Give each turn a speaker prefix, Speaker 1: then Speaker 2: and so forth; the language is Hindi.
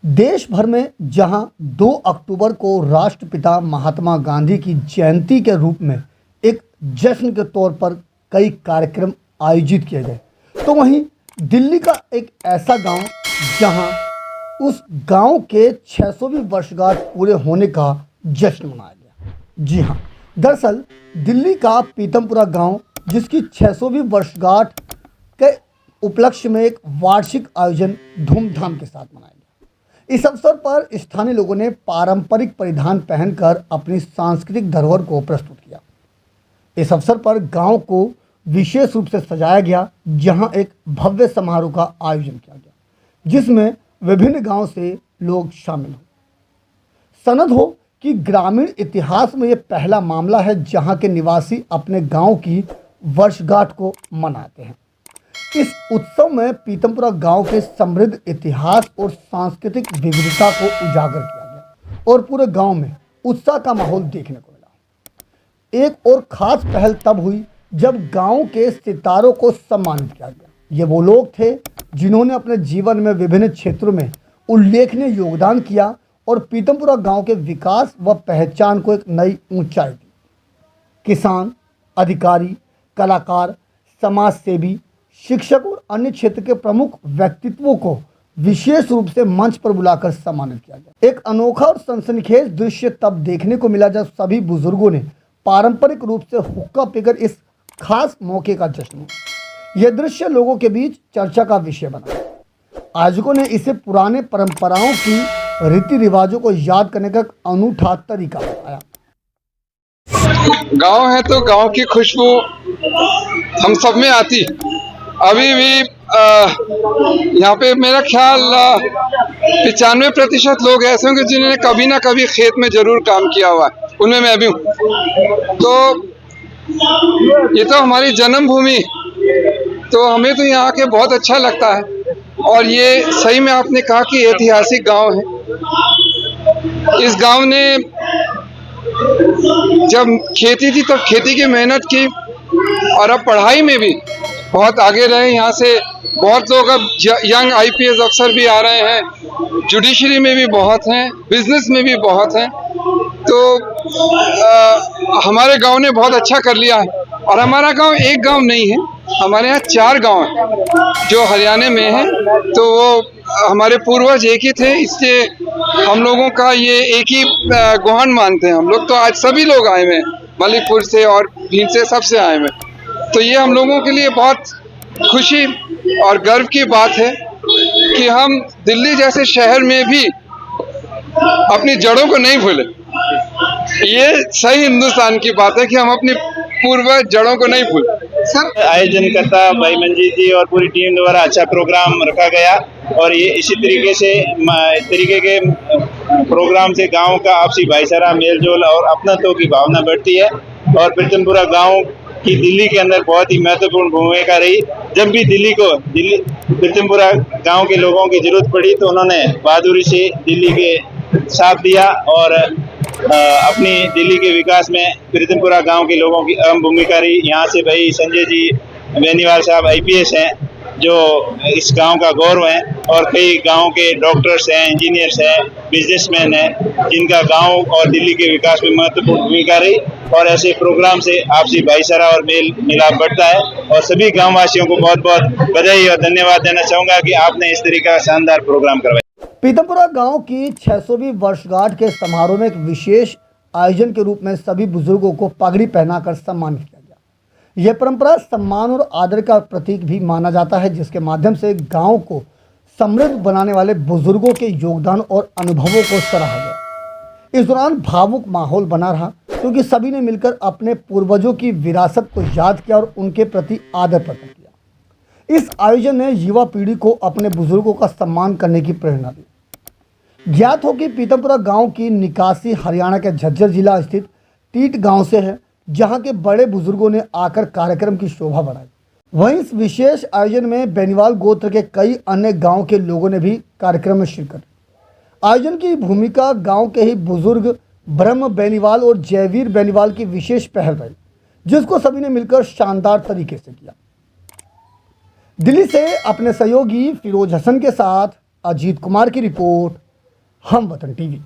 Speaker 1: देश भर में जहां 2 अक्टूबर को राष्ट्रपिता महात्मा गांधी की जयंती के रूप में एक जश्न के तौर पर कई कार्यक्रम आयोजित किए गए, तो वहीं दिल्ली का एक ऐसा गांव जहां उस गांव के 600वीं वर्षगांठ पूरे होने का जश्न मनाया गया। जी हां, दरअसल दिल्ली का पीतमपुरा गांव जिसकी 600वीं वर्षगांठ के उपलक्ष्य में एक वार्षिक आयोजन धूमधाम के साथ मनाया गया। इस अवसर पर स्थानीय लोगों ने पारंपरिक परिधान पहनकर अपनी सांस्कृतिक धरोहर को प्रस्तुत किया। इस अवसर पर गांव को विशेष रूप से सजाया गया, जहां एक भव्य समारोह का आयोजन किया गया, जिसमें विभिन्न गांव से लोग शामिल हुए। सनद हो कि ग्रामीण इतिहास में यह पहला मामला है जहां के निवासी अपने गांव की वर्षगांठ को मनाते हैं। इस उत्सव में पीतमपुरा गांव के समृद्ध इतिहास और सांस्कृतिक विविधता को उजागर किया गया और पूरे गांव में उत्साह का माहौल देखने को मिला। एक और खास पहल तब हुई जब गांव के सितारों को सम्मानित किया गया। ये वो लोग थे जिन्होंने अपने जीवन में विभिन्न क्षेत्रों में उल्लेखनीय योगदान किया और पीतमपुरा गांव के विकास व पहचान को एक नई ऊंचाई दी। किसान, अधिकारी, कलाकार, समाज सेवी, शिक्षक और अन्य क्षेत्र के प्रमुख व्यक्तित्वों को विशेष रूप से मंच पर बुलाकर सम्मानित किया गया। एक अनोखा और सनसनीखेज दृश्य तब देखने को मिला जब सभी बुजुर्गों ने पारंपरिक रूप से हुक्का पीकर इस खास मौके का जश्न मनाया। यह दृश्य लोगों के बीच चर्चा का विषय बना। आयोजकों ने इसे पुराने परंपराओं की रीति रिवाजों को याद करने का एक अनूठा तरीका बताया।
Speaker 2: गांव है तो गांव की खुशबू हम सब में आती। अभी भी यहाँ पे मेरा ख्याल 95% लोग ऐसे होंगे जिन्होंने कभी ना कभी खेत में जरूर काम किया हुआ है, उनमें मैं भी हूँ। तो ये तो हमारी जन्मभूमि, तो हमें तो यहाँ के बहुत अच्छा लगता है। और ये सही में आपने कहा कि ऐतिहासिक गांव है। इस गांव ने जब खेती थी तब खेती की मेहनत की और अब पढ़ाई में भी बहुत आगे रहे। यहाँ से बहुत लोग अब यंग IPS अफसर भी आ रहे हैं, जुडिशरी में भी बहुत हैं, बिजनेस में भी बहुत हैं। तो हमारे गांव ने बहुत अच्छा कर लिया है। और हमारा गांव एक गांव नहीं है, हमारे यहाँ 4 गांव हैं जो हरियाणा में हैं। तो वो हमारे पूर्वज एक ही थे, इसलिए हम लोगों का ये एक ही गोहान मानते हैं हम लोग। तो आज सभी लोग आए हुए हैं, मलिकपुर से और भीम से, सबसे आए हुए। तो ये हम लोगों के लिए बहुत खुशी और गर्व की बात है कि हम दिल्ली जैसे शहर में भी अपनी जड़ों को नहीं भूले। ये सही हिंदुस्तान की बात है कि हम अपनी पूर्वज जड़ों को नहीं भूले।
Speaker 3: सर, आयोजनकर्ता भाई मंजीत जी और पूरी टीम द्वारा अच्छा प्रोग्राम रखा गया और ये इसी तरीके के प्रोग्राम से गांव का आपसी भाईचारा, मेलजोल और अपनत्व की भावना बढ़ती है। और पीतमपुरा गांव की दिल्ली के अंदर बहुत ही महत्वपूर्ण भूमिका रही। जब भी दिल्ली पीतमपुरा गांव के लोगों की जरूरत पड़ी तो उन्होंने बहादुरी से दिल्ली के साथ दिया और अपनी दिल्ली के विकास में पीतमपुरा गांव के लोगों की अहम भूमिका रही। यहाँ से भाई संजय जी बेनीवाल साहब IPS हैं जो इस गांव का गौरव है, और कई गांव के डॉक्टर्स हैं, इंजीनियर्स हैं, बिजनेसमैन हैं जिनका गांव और दिल्ली के विकास में महत्वपूर्ण भूमिका रही। और ऐसे प्रोग्राम से आपसी भाईचारा और मेल मिलाप बढ़ता है। और सभी गाँव वासियों को बहुत बहुत बधाई और धन्यवाद देना चाहूँगा कि आपने इस तरीके का शानदार प्रोग्राम करवाया।
Speaker 1: पीतमपुरा गांव की 600वीं वर्षगांठ के समारोह में एक विशेष आयोजन के रूप में सभी बुजुर्गों को पगड़ी पहनाकर सम्मानित किया गया। यह परंपरा सम्मान और आदर का प्रतीक भी माना जाता है, जिसके माध्यम से गांव को समृद्ध बनाने वाले बुजुर्गों के योगदान और अनुभवों को सराहा गया। इस दौरान भावुक माहौल बना रहा क्योंकि सभी ने मिलकर अपने पूर्वजों की विरासत को याद किया और उनके प्रति आदर प्रकट किया। इस आयोजन ने युवा पीढ़ी को अपने बुजुर्गों का सम्मान करने की प्रेरणा दी। ज्ञात हो कि पीतमपुरा गांव की निकासी हरियाणा के झज्जर जिला स्थित टीट गांव से है, जहां के बड़े बुजुर्गों ने आकर कार्यक्रम की शोभा बढ़ाई। वहीं इस विशेष आयोजन में बेनीवाल गोत्र के कई अन्य गांव के लोगों ने भी कार्यक्रम में शिरकत। आयोजन की भूमिका गांव के ही बुजुर्ग ब्रह्म बेनीवाल और जयवीर बेनीवाल की विशेष पहल रही, जिसको सभी ने मिलकर शानदार तरीके से किया। दिल्ली से अपने सहयोगी फिरोज हसन के साथ अजीत कुमार की रिपोर्ट, हम वतन टीवी।